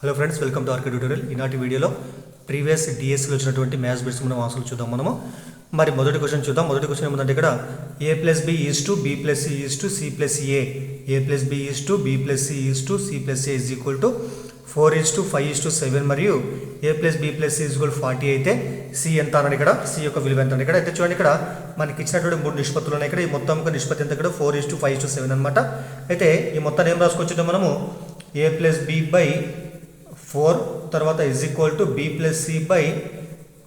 Hello friends, welcome to RK tutorial. ఈనాటి వీడియోలో previous డిఎస్సిలో వచ్చినటువంటి మ్యాథ్స్ బిట్స్ మనం ఆన్సర్లు చూద్దాం. మరి మొదటి క్వశ్చన్ చూద్దాం. మొదటి క్వశ్చన్ ఏమంటే ఇక్కడ a plus b is to b plus c is to c plus a plus b is to b plus c is to c plus a is equal to 4:5:7 మరియు a plus b plus c is equal 40 అయితే C ఎంత అన్నాడు. ఇక్కడ C యొక్క విలువ ఎంత ఇక్కడ అయితే చూడండి, ఇక్కడ మనకి ఇచ్చినటువంటి మూడు నిష్పత్తులు ఉన్నాయి. ఇక్కడ ఈ మొత్తం నిష్పత్తి ఎంత ఇక్కడ 4:5:7 అనమాట. అయితే ఈ మొత్తాన్ని ఏం రాసుకోవచ్చు మనము, a ప్లస్ బి బై 4 తర్వాత is equal to b plus c by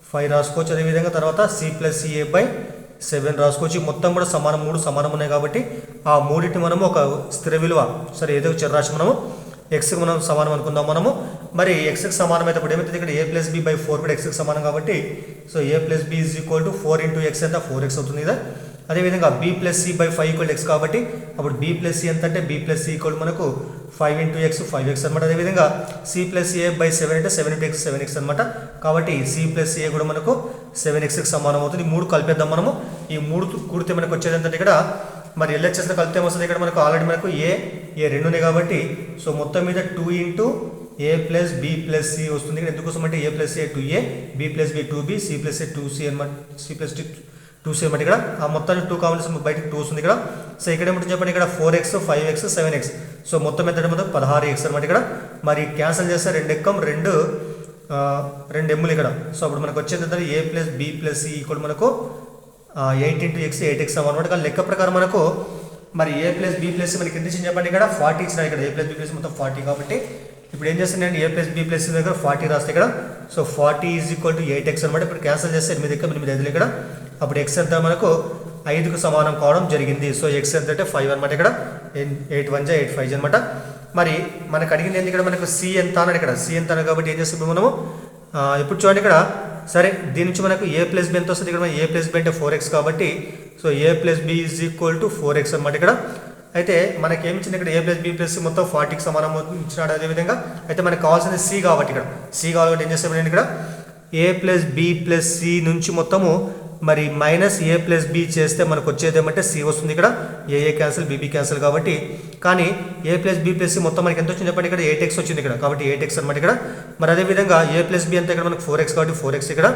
5 రాసుకోవచ్చు. అదేవిధంగా తర్వాత సి ప్లస్ సిఏ బై 7 రాసుకోవచ్చు. మొత్తం కూడా మూడు సమానం ఉన్నాయి కాబట్టి ఆ మూడింటిని మనము ఒక స్థిర విలువ, సరే ఏదో చరరాశి మనము ఎక్స్కి మనం సమానం అనుకుందాం. మరి ఎక్స్కి సమానం అయితే ఇప్పుడు ఏమైతే ఇక్కడ ఏ ప్లస్ బి బై 4 కూడా ఎక్స్కి సమానం కాబట్టి so a plus b is equal to 4 into x ఎంత 4x అవుతుంది కదా. అదేవిధంగా b plus c by 5 equal x కాబట్టి అప్పుడు బి ప్లస్ సి ఎంత అంటే బి ప్లస్ సి ఈక్వల్ మనకు 5 ఇంటూ ఎక్స్ 5x అనమాట. అదేవిధంగా సి ప్లస్ ఏ బై 7 అంటే 7 ఇంటూ ఎక్స్ 7x అనమాట. కాబట్టి సి ప్లస్ ఏ కూడా మనకు 7xకి సమానం అవుతుంది. ఈ మూడు కలిపేద్దాం మనము. ఈ మూడు కూడితే మనకు వచ్చేది ఏంటంటే ఇక్కడ మరి ఎల్హెచ్ఎస్లో కలిపితే వస్తుంది. ఇక్కడ మనకు ఆల్రెడీ మనకు ఏ రెండు ఉన్నాయి కాబట్టి సో మొత్తం మీద 2 into a plus b plus c వస్తుంది. ఇక్కడ ఎందుకోసం అంటే a plus a 2a, b plus b 2b, c plus a 2c అనమాట, సి ప్లస్ 2c అనమాట. ఇక్కడ ఆ మొత్తాన్ని 2 కావాల్సిన బయటకు 2 వస్తుంది ఇక్కడ. సో ఇక్కడ ఏమంటుంది చెప్పండి, ఇక్కడ 4x 5x 7x సో మొత్తం ఎంత మొత్తం 16x అనమాట. ఇక్కడ మరి క్యాన్సిల్ చేస్తే 2 ఎక్కం 2 ఎమ్ములు ఇక్కడ. సో అప్పుడు మనకు వచ్చేది ఏంటంటే a plus b plus c equal మనకు 8 ఇంటూ ఎక్స్ 8x అనమాట. కానీ లెక్క ప్రకారం మనకు మరి ఏ ప్లస్ బి ప్లస్ మనకి ఎంత ఇచ్చింది చెప్పండి, ఇక్కడ 40 ఇచ్చిన. ఇక్కడ ఏ ప్లస్ బి ప్లస్ మొత్తం 40 కాబట్టి ఇప్పుడు ఏం చేస్తున్నాను, ఏ ప్లస్ బి ప్లస్ దగ్గర 40 రాస్తే ఇక్కడ so 40 is equal to 8x అనమాట. ఇప్పుడు క్యాన్సిల్ చేస్తే 8 ఎక్క 8 5 ఇక్కడ అప్పుడు ఎక్స్ ఎంత మనకు 5కు సమానం కావడం జరిగింది. సో ఎక్స్ ఎంత అంటే 5 అనమాట. ఇక్కడ 8 1 8 5 అనమాట. మరి మనకు అడిగింది ఏంటి ఇక్కడ మనకు సి ఎంత అన్నాడు. ఇక్కడ సి ఎంత అన్నాడు కాబట్టి ఏం చేస్తాం మనము, ఇప్పుడు చూడండి ఇక్కడ సరే దీని నుంచి మనకు ఏ ప్లస్ బి ఎంత వస్తుంది. ఇక్కడ ఏ ప్లస్ బి అంటే 4x కాబట్టి so a plus b is equal to 4x అనమాట. ఇక్కడ అయితే మనకి ఏమి ఇచ్చింది, ఇక్కడ a plus b plus c మొత్తం 40కి సమానం ఇచ్చినాడు. అదేవిధంగా అయితే మనకు కావాల్సింది సి కాబట్టి ఇక్కడ సి కావాలంటే ఏం చేస్తాం, నేను ఇక్కడ a plus b plus C నుంచి మొత్తము మరి మైనస్ ఏ ప్లస్ బి చేస్తే మనకు వచ్చేది ఏమంటే సి వస్తుంది. ఇక్కడ ఏ క్యాన్సిల్ బీబీ క్యాన్సిల్ కాబట్టి కానీ ఏ ప్లస్ బి ప్లస్ సి మొత్తం మనకి ఎంత వచ్చింది చెప్పండి, ఇక్కడ 8x వచ్చింది ఇక్కడ కాబట్టి 8x అనమాట. ఇక్కడ మరి అదేవిధంగా ఏ ప్లస్ బి అంతా ఇక్కడ మనకు 4x కాబట్టి 4x ఇక్కడ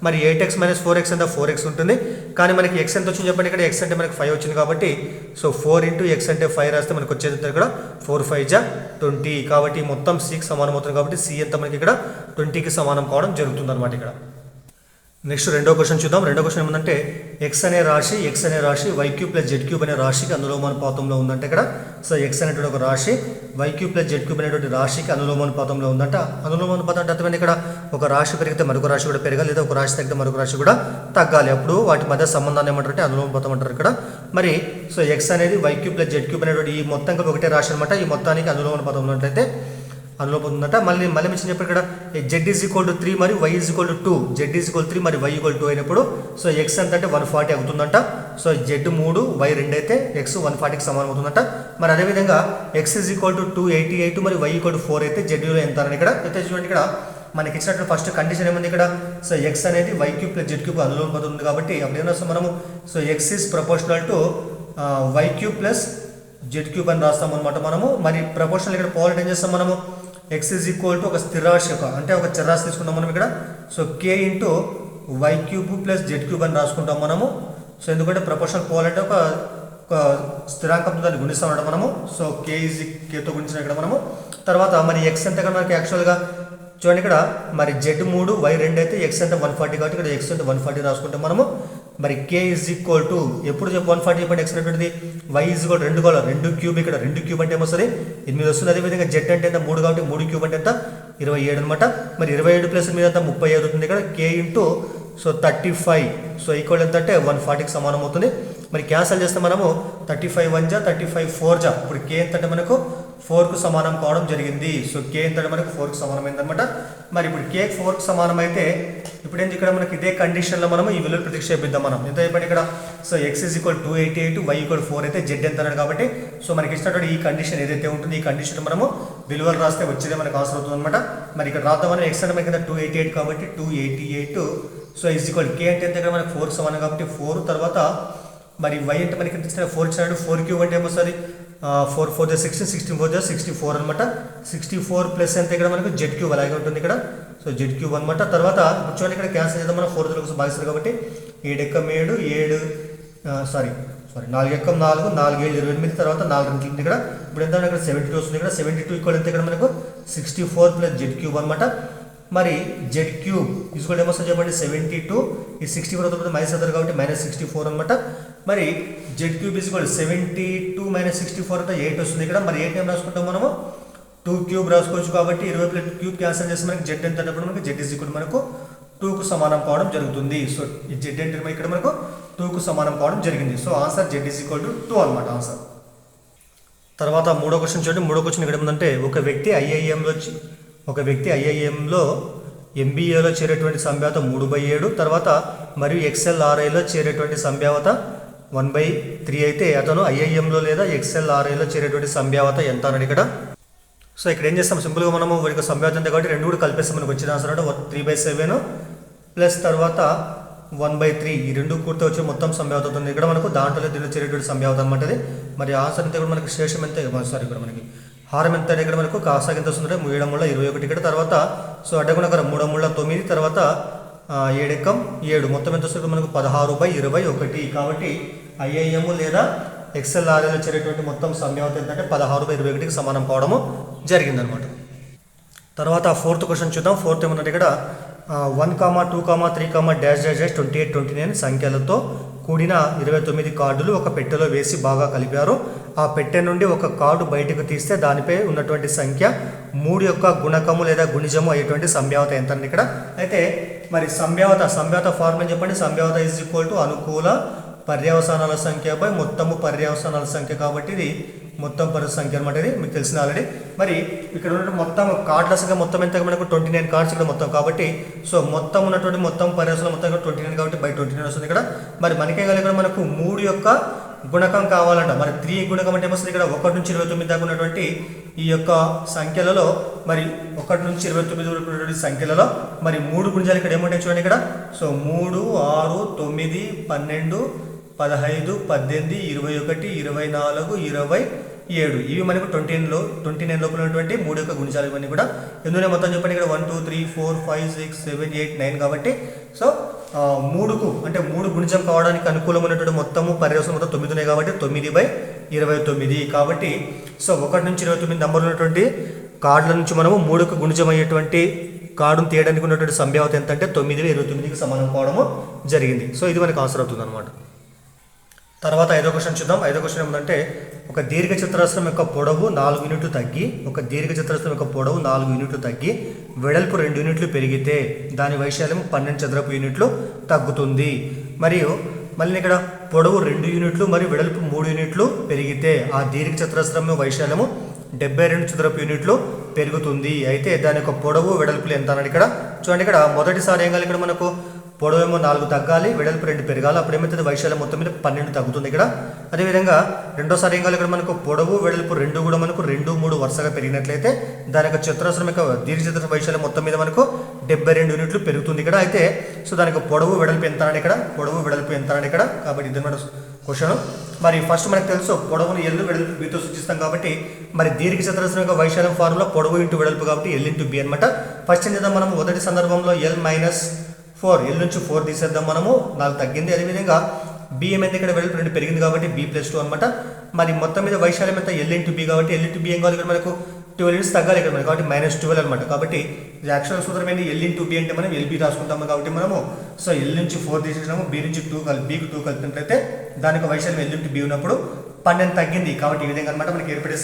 మరి 8x మైనస్ 4x అంతా 4x ఉంటుంది. కానీ మనకి ఎక్స్ ఎంత వచ్చింది చెప్పండి, ఇక్కడ ఎక్స్ అంటే మనకి 5 వచ్చింది కాబట్టి సో 4 ఇంటూ ఎక్స్ అంటే 5 రాస్తే మనకు వచ్చేది ఇక్కడ 4 5 20 కాబట్టి మొత్తం సికి సమానం అవుతుంది. కాబట్టి సి ఎంత మనకి ఇక్కడ 20కి సమానం కావడం జరుగుతుంది అనమాట. ఇక్కడ నెక్స్ట్ రెండో క్వశ్చన్ చూద్దాం. రెండో క్వశ్చన్ ఏమంటే ఎక్స్ అనే రాశి వైక్యూ ప్లస్ జెడ్ క్యూబ్ అనే రాశికి అనులోమానుపాతంలో ఉందంటే ఇక్కడ సో ఎక్స్ అనేటువంటి ఒక రాశి వైక్యూ ప్లస్ జెడ్ క్యూబ్ అనేటువంటి రాశికి అనులోమానుపాతంలో ఉందంట. అనులోమానుపాతం అంటే అర్థమైంది, ఇక్కడ ఒక రాశి పెరిగితే మరొక రాశి కూడా పెరగాలి, లేదా ఒక రాశి తగ్గితే మరొక రాశి కూడా తగ్గాలి. అప్పుడు వాటి మధ్య సంబంధాన్ని ఏమంటారంటే అనులోమానుపాతం అంటారు ఇక్కడ. మరి సో ఎక్స్ అనేది వైక్యూ ప్లస్ జెడ్ క్యూబ్ అనేటువంటి ఈ మొత్తం ఒకటే రాశి అనమాట. ఈ మొత్తానికి అనులోమానుపాతం ఉన్నట్లయితే అనులోపతుందట. మళ్ళీ మిషన్ చెప్పారు ఇక్కడ జెడ్ ఈజ్ ఈక్వల్ టు 3 మరియు y is equal to 2, z is equal 3 మరియు వై ఈక్వల్ 2 అయినప్పుడు సో ఎక్స్ ఎంత అంటే 140 అవుతుందంట. సో జెడ్ 3 వై 2 అయితే ఎక్స్ 140కి సమానం అవుతుందంట. మరి అదేవిధంగా ఎక్స్ ఈజ్ ఈక్వల్ టు 288 మరియు వై ఈక్వల్ టు 4 అయితే జెడ్ ఎంత అని ఇక్కడ అయితే చూడండి, ఇక్కడ మనకి ఇచ్చినట్టు ఫస్ట్ కండిషన్ ఏముంది ఇక్కడ సో ఎక్స్ అనేది y cube plus z cube అనులోపతం ఉంది కాబట్టి అప్పుడు ఏం రాస్తాం మనము, so x is proportional to y cube plus z cube అని రాస్తాం అనమాట మనము. మరి ప్రపోర్షనల్ ఇక్కడ పోవాలంటే ఏం చేస్తాం మనము, ఎక్స్ ఈజ్ ఈక్వల్ టు ఒక స్థిరాశి అంటే ఒక చర్రాశి తీసుకుంటాం మనం ఇక్కడ. So k into y cube plus z cube అని రాసుకుంటాం మనము. సో ఎందుకంటే ప్రపోర్షనల్ పోవాలంటే ఒక స్థిరాంకంతో దాన్ని గుణిస్తామంట మనము. సో కేతో గుణించిన ఇక్కడ మనము. తర్వాత మరి ఎక్స్ ఎంత ఇక్కడ మనకి యాక్చువల్గా చూడండి, ఇక్కడ మరి జెడ్ 3 వై 2 అయితే ఎక్స్ ఎంత 140 కాబట్టి ఇక్కడ ఎక్స్ ఎంత 140 రాసుకుంటాం మనము. మరి కే ఈజ్ ఈక్వల్ టు ఎప్పుడు 140 చెప్పండి ఎక్స్ అనేటువంటిది వై ఈజ్ ఈక్వల్ 2 కావాలి 2 క్యూబ్ ఇక్కడ 2 క్యూబ్ అంటే ఏమొస్తుంది 8 వస్తుంది. అదేవిధంగా జెడ్ అంటే ఎంత 3 కాబట్టి 3 క్యూబ్ అంటే ఎంత 27 అనమాట. మరి 27 ప్లస్ మీద అంతా 35 అవుతుంది. ఇక్కడ కే ఇంటూ సో 35 సో ఈక్వల్ ఎంత అంటే 140కి సమానం అవుతుంది. మరి క్యాన్సల్ చేస్తే మనము 35 1 జా 35 4 జా ఇప్పుడు కే ఎంత అంటే మనకు 4కు సమానం కావడం జరిగింది. సో కే ఎంత అంటే మనకు 4కు సమానమైందనమాట. మరి ఇప్పుడు కే 4కు సమానం అయితే ఇప్పుడు ఏంటి ఇక్కడ మనకి ఇదే కండిషన్లో మనము ఈ విలువలు ప్రతిక్షేపిద్దాం. మనం ఎంత చెప్పండి ఇక్కడ so x is equal 288 y equal 4 అయితే జెడ్ ఎంత అన్నాడు కాబట్టి సో మనకి ఇచ్చినటువంటి ఈ కండిషన్ ఏదైతే ఉంటుంది ఈ కండిషన్ మనము విలువలు రాస్తే వచ్చేదే మనకు అవసరం అవుతుంది అనమాట. మరి ఇక్కడ రాద్దామని ఎక్స్ అంటే మనకి 288 కాబట్టి 288 సో ఈజ్ ఈక్వల్ కే అంటే ఎంత ఇక్కడ మనకి 4కు సమానం కాబట్టి 4 తర్వాత మరి వై అంటే మనకి 4 ఇచ్చినట్టు 4 క్యూబ్ అంటే ఏమొస్తుంది 4 4 16 16 4 64 అనమాట. 64 ప్లస్ ఎంత ఇక్కడ మనకు జెడ్ క్యూబ్ అలాగే ఉంటుంది ఇక్కడ. సో జెడ్ క్యూబ్ అనమాట. తర్వాత చూడండి ఇక్కడ క్యాన్సిల్ చేద్దాం మనం 4 కోసం భాగిస్తారు కాబట్టి 7 ఎక్కం 7 7 సారీ 4 ఎక్కం 4 4 7 28 తర్వాత 4 ఉంటుంది ఇక్కడ. ఇప్పుడు ఎంత ఇక్కడ 72 వస్తుంది ఇక్కడ. 72 ఈక్వల్ ఎంత ఇక్కడ మనకు 64 ప్లస్ జెడ్ క్యూబ్ అనమాట. మరి జెడ్ క్యూబ్ ఈక్వల్ ఏమొస్తుంది చెప్పండి 72 ఈ 64 అవుతుంది మైనస్ అవుతారు కాబట్టి -64 అనమాట. మరి జెడ్ క్యూబ్ ఈక్వల్ 72 - 64 అంటే 8 వస్తుంది ఇక్కడ. మరి 8 ఏం రాసుకుంటాం మనము 2 క్యూబ్ రాసుకోవచ్చు కాబట్టి 20 ప్లస్ క్యూబ్ క్యాన్సిల్ చేస్తే మనకి జెడ్ ఎంత అన్నప్పుడు మనకి జెడ్ ఈక్వల్ మనకు 2కు సమానం కావడం జరుగుతుంది. సో ఈ జెడ్ అంటే ఇక్కడ మనకు 2కు సమానం కావడం జరిగింది. So answer Z equal to 2 అనమాట ఆన్సర్. తర్వాత మూడో క్వశ్చన్ చూడండి. మూడో క్వశ్చన్ ఇక్కడ ఏమంటే ఒక వ్యక్తి ఐఐఎంలో ఎంబీఏలో చేరేటువంటి సంభావ్యత 3/7 తర్వాత మరియు XLRIలో చేరేటువంటి సంభావ్యత 1/3 అయితే అతను ఐఐఎంలో లేదా XLRIలో చేరేటువంటి సంభావ్యత ఎంత అని ఇక్కడ. సో ఇక్కడ ఏం చేస్తాం సింపుల్గా మనము వీడికి సంభావ్యత ఎంత కాబట్టి రెండు కూడా కలిపేస్తాం. మనకు వచ్చిన ఆన్సర్ అంటే 3/7 ప్లస్ తర్వాత 1/3 ఈ రెండు కూడితే వచ్చి మొత్తం సంభావ్యత అవుతుంది ఇక్కడ మనకు. దాంట్లో దీనిలో చేరేటువంటి సంభావ్యత అనమాట అది. మరి ఆన్సర్ ఎంత కూడా మనకి శేషం ఎంత సారీ ఇక్కడ మనకి హారం ఎంత ఇక్కడ మనకు కాసాకి ఎంత వస్తుందంటే 7 ముళ్ళ 21 ఇక్కడ. తర్వాత సో అడ్డగుణకరం 3 ముళ్ళ 9 తర్వాత 7 ఎక్కం 7 మొత్తం ఎంత వస్తుంది మనకు 16/21 కాబట్టి ఐఐఎం లేదా XLRIలో చేరేటువంటి మొత్తం సంభావ్యత ఏంటంటే 16/21కి సమానం కావడము జరిగిందనమాట. తర్వాత ఫోర్త్ క్వశ్చన్ చూద్దాం. ఫోర్త్ ఏమంటే ఇక్కడ 1, 2, 3, -, 28, 29 సంఖ్యలతో కూడిన 29 కార్డులు ఒక పెట్టెలో వేసి బాగా కలిపారు. ఆ పెట్టె నుండి ఒక కార్డు బయటకు తీస్తే దానిపై ఉన్నటువంటి సంఖ్య 3 యొక్క గుణకము లేదా గుణిజము అయ్యేటువంటి సంభావ్యత ఎంత అని ఇక్కడ. అయితే మరి సంభావ్యత ఫార్ములా చెప్పండి. సంభావ్యత ఈజ్ ఈక్వల్ టు అనుకూల పర్యవసానాల సంఖ్యపై మొత్తము పర్యవసానాల సంఖ్య కాబట్టి ఇది మొత్తం సంఖ్య అనమాట. ఇది మీకు తెలిసిన ఆల్రెడీ. మరి ఇక్కడ ఉన్నటువంటి మొత్తం కార్డుల సంఖ్య మొత్తం ఎంత మనకు 29 కార్డ్స్ ఇక్కడ మొత్తం కాబట్టి సో మొత్తం ఉన్నటువంటి మొత్తం పర్యవసానం మొత్తం ఇక్కడ 29 కాబట్టి బై 29 వస్తుంది ఇక్కడ. మరి మనకేం కావాలి ఇక్కడ మనకు 3 యొక్క గుణకం కావాలంట. మరి 3 గుణకం అంటే ఏమొస్తుంది ఇక్కడ 1 నుంచి 29 దాకా ఉన్నటువంటి ఈ యొక్క సంఖ్యలలో మరి 1 నుంచి 29 వరకు ఉన్నటువంటి సంఖ్యలలో మరి 3 గుణిజాలు ఇక్కడ ఏముంటాయి చూడండి ఇక్కడ. సో 3, 6, 9, 12, 15, 18, 21, 24, 27 ఇవి మనకు 29 లోపల ఉన్నటువంటి 3 యొక్క గుణిజాలు ఇవన్నీ కూడా. ఎందుకంటే మొత్తం చెప్పండి ఇక్కడ 1 2 3 4 5 6 7 8 9 కాబట్టి సో 3కు అంటే 3 గుణిజం కావడానికి అనుకూలమైనటువంటి మొత్తము పర్యవసానం మొత్తం 9 ఉన్నాయి కాబట్టి 9/29 కాబట్టి సో 1 నుంచి 29 నంబర్లు ఉన్నటువంటి కార్డుల నుంచి మనము 3కు గుణిజం అయ్యేటువంటి కార్డును తీయడానికి ఉన్నటువంటి సంభావ్యత ఎంత అంటే 9/29కి సమానం కావడము జరిగింది. సో ఇది మనకు ఆన్సర్ అవుతుంది అనమాట. తర్వాత 5వ క్వశ్చన్ చూద్దాం. 5వ క్వశ్చన్ ఏమంటే ఒక దీర్ఘచతురస్రం యొక్క పొడవు 4 యూనిట్లు తగ్గి వెడల్పు 2 యూనిట్లు పెరిగితే దాని వైశాల్యం 12 చదరపు యూనిట్లు తగ్గుతుంది. మరియు మళ్ళీ ఇక్కడ పొడవు 2 యూనిట్లు మరియు వెడల్పు 3 యూనిట్లు పెరిగితే ఆ దీర్ఘచతురస్రం వైశాల్యము 72 చదరపు యూనిట్లు పెరుగుతుంది. అయితే దాని యొక్క పొడవు వెడల్పులు ఎంత అన్నాడు ఇక్కడ. చూడండి ఇక్కడ మొదటిసారి ఏం కాదు ఇక్కడ మనకు పొడవు ఏమో 4 తగ్గాలి, వెడల్పు 2 పెరగాలి. అప్పుడు ఏమవుతుంది వైశాల్యం మొత్తం మీద 12 తగ్గుతుంది ఇక్కడ. అదేవిధంగా రెండోసారి ఏం కాదు ఇక్కడ మనకు పొడవు వెడల్పు 2 కూడా మనకు 2, 3 వరుసగా పెరిగినట్లయితే దాని యొక్క చతురస్రం యొక్క దీర్ఘచతురస్ర వైశాల్యం మొత్తం మీద మనకు 72 యూనిట్లు పెరుగుతుంది ఇక్కడ. అయితే సో దానికి పొడవు వెడల్పు ఎంత అన్నాడు ఇక్కడ. కాబట్టి ఇది మన క్వశ్చన్. మరి ఫస్ట్ మనకు తెలుసు పొడవును L వెడల్పు Bతో సూచిస్తాం కాబట్టి మరి దీర్ఘచతురస్రం యొక్క వైశాల్యం ఫార్ములా పొడవు ఇంటూ వెడల్పు కాబట్టి L ఇంటూ B అనమాట. ఫస్ట్ ఏం చేద్దాం మనం మొదటి సందర్భంలో L -4 L నుంచి 4 తీసేద్దాం మనము 4 తగ్గింది. అదేవిధంగా B ఏమైంది ఇక్కడ వెడల్పు 2 పెరిగింది కాబట్టి B+2 అనమాట. మరి మొత్తం మీద వైశాల్యం ఎంత L ఇంటూ B కాబట్టి L ఇంటూ B ఏం కావాలి ఇక్కడ మనకు 12 యూనిట్స్ తగ్గాలి ఇక్కడ మనకు కాబట్టి -12 అనమాట. కాబట్టి యాక్చువల్ సూత్రం ఏంటి L ఇంటూ B అంటే మనం LB రాసుకుంటాము కాబట్టి మనము సో L నుంచి 4 తీసేసినాము B నుంచి 2 కలిపి Bకి 2 కలిపినట్లయితే దానికి వైశాల్యం L ఇంటూ B ఉన్నప్పుడు 12 తగ్గింది. కాబట్టి ఈ విధంగా అనమాట మనకి ఏర్పడే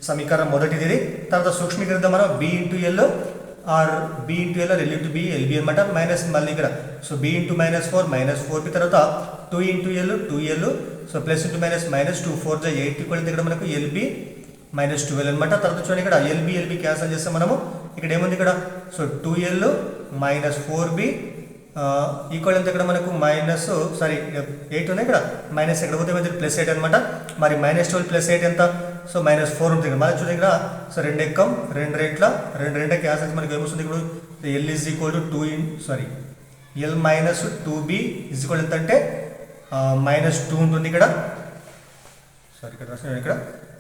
సమీకరణం మొదటిది. తర్వాత సూక్ష్మీకరిద్దాం మనం B into L or B into L L into B LB అనమాట. మైనస్ మళ్ళీ ఇక్కడ సో B ఇంటూ -4 -4B తర్వాత 2 into L 2L so plus into minus 2 4 8 equal ఇక్కడ మనకు LB -12 అనమాట. తర్వాత చూడండి ఇక్కడ LB క్యాన్సల్ చేస్తాం మనము. ఇక్కడ ఏముంది ఇక్కడ సో 2L -4B ఈక్వల్ ఎంత ఇక్కడ మనకు -8 ఉన్నాయి ఇక్కడ మైనస్ ఎక్కడ పోతే +8 అనమాట. మరి -12 +8 ఎంత సో -4 ఉంటుంది. మళ్ళీ చూడండి ఇక్కడ సో 2 ఎక్కం 2 రెట్ల 2 రెంట క్యాన్సల్ మనకి ఏమొస్తుంది ఇప్పుడు L is equal to L -2B is equal ఎంత అంటే -2 ఉంటుంది ఇక్కడ. ఇక్కడ రాసిన ఇక్కడ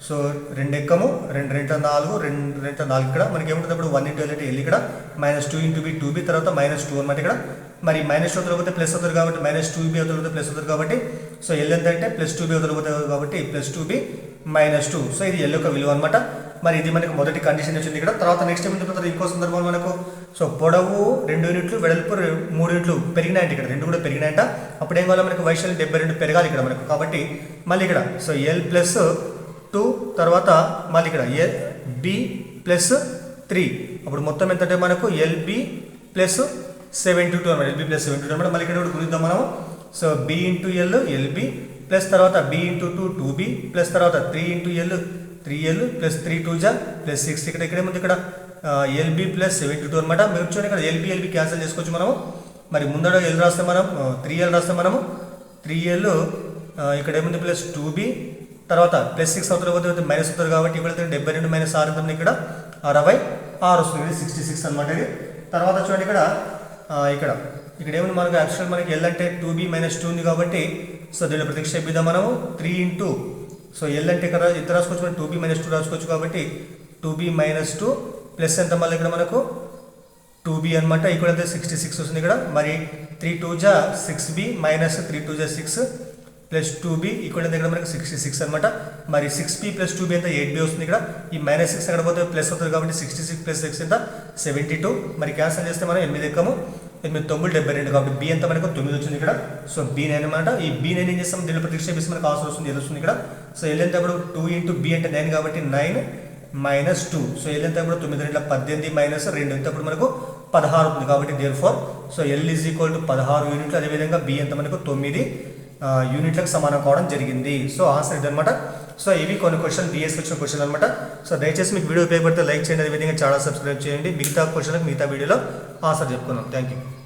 సో 2 ఎక్కము 2 2 4 2 2 4 ఇక్కడ మనకి ఏముంటుంది అప్పుడు 1 ఇంటూ ఎల్ అంటే ఎల్ ఇక్కడ -2 ఇంటూ బి 2b తర్వాత -2 అనమాట ఇక్కడ మరి -2 అవుతుంది ప్లస్ అవుతుంది కాబట్టి -2b అవుతుంది ప్లస్ అవుతుంది కాబట్టి సో ఎల్ ఎంత అంటే +2b అవుతుంది కాబట్టి +2b -2 సో ఇది ఎల్ యొక్క విలువ అనమాట మరి ఇది మనకు మొదటి కండిషన్ వచ్చింది ఇక్కడ తర్వాత నెక్స్ట్ ఏమిటి తర్వాత ఇంకో సందర్భంలో మనకు సో పొడవు 2 యూనిట్లు వెడల్పు 3 యూనిట్లు పెరిగినాయంట ఇక్కడ 2 కూడా పెరిగినాయంట అప్పుడు ఏం కావాలి మనకు వైశాల్యం 72 పెరగాలి ఇక్కడ మనకు కాబట్టి మళ్ళీ ఇక్కడ సో ఎల్ ప్లస్ 2 తర్వాత మళ్ళీ ఇక్కడ బి ప్లస్ 3 అప్పుడు మొత్తం ఎంత అంటే మనకు ఎల్బి ప్లస్ 72 అనమాట ఎల్బి ప్లస్ 72 అనమాట మళ్ళీ ఇక్కడ గురిద్దాం మనం so b into l l b plus తర్వాత బి ఇంటూ 2 2b ప్లస్ తర్వాత 3 ఇంటూ ఎల్ 3l ప్లస్ 3 2 జా ప్లస్ 6 ఇక్కడ ఏముంది ఇక్కడ ఎల్బి ప్లస్ 72 అనమాట మీరు చూడండి ఇక్కడ ఎల్బి క్యాన్సిల్ చేసుకోవచ్చు మనము మరి ముందర ఎల్ రాస్తే మనం 3l రాస్తే మనము 3l ఇక్కడ ఏముంది ప్లస్ 2b తర్వాత ప్లస్ 6 అవుతుంది మైనస్ అవుతుంది కాబట్టి ఇక్కడ 72 మైనస్ 6 ఉంటుంది ఇక్కడ 66 వస్తుంది 66 అనమాట ఇది తర్వాత చూడండి ఇక్కడ ఏముంది మనకు యాక్చువల్ మనకి ఎల్ అంటే 2b మైనస్ 2 ఉంది కాబట్టి సో దీనిలో ప్రతిక్షేపిద్దాం మనము 3 ఇంటూ సో ఎల్ అంటే ఇక్కడ ఎంత రాసుకోవచ్చు మనం 2b మైనస్ 2 రాసుకోవచ్చు కాబట్టి 2b మైనస్ 2 ప్లస్ ఎంత మళ్ళీ ఇక్కడ మనకు 2b అనమాట ఇక్కడ అయితే 66 వస్తుంది ఇక్కడ మరి 3 2 జా 6b మైనస్ 3 2 జా 6 ప్లస్ 2b ఇక్కడ దగ్గర మనకు 66 అనమాట మరి 6b ప్లస్ 2b ఎంత 8b వస్తుంది ఇక్కడ ఈ -6 ఎక్కడ పోతే ప్లస్ అవుతుంది కాబట్టి 66 ప్లస్ 6 ఎంత 72 మరి క్యాన్సిల్ చేస్తే మనం 8 ఎక్కము 8 9 72 కాబట్టి బి ఎంత మనకు 9 వచ్చింది ఇక్కడ సో b9 అనమాట ఈ b9 ఏం చేస్తాం దీనిలో ప్రతిక్షేపిస్తే మనకు ఆన్సర్ వస్తుంది ఏది వస్తుంది ఇక్కడ సో ఎల్ ఎంత ఇప్పుడు 2 ఇంటూ b అంటే 9 కాబట్టి 9 మైనస్ 2 సో ఎల్ ఎంత ఇప్పుడు 9 2 18 మైనస్ 2 ఎంత ఇప్పుడు మనకు 16 అవుతుంది కాబట్టి therefore so L is equal to 16 యూనిట్లు అదేవిధంగా బి ఎంత మనకు 9 యూనిట్లకు సమానం కావడం జరిగింది సో ఆన్సర్ ఇదనమాట సో ఇవి కొన్ని క్వశ్చన్ డిఎస్ వచ్చిన క్వశ్చన్ అనమాట సో దయచేసి మీకు వీడియో ఉపయోగపడితే లైక్ చేయండి అదేవిధంగా ఛానల్ సబ్స్క్రైబ్ చేయండి మిగతా క్వశ్చన్లకు మిగతా వీడియోలో ఆన్సర్ చెప్పుకుందాం థ్యాంక్ యూ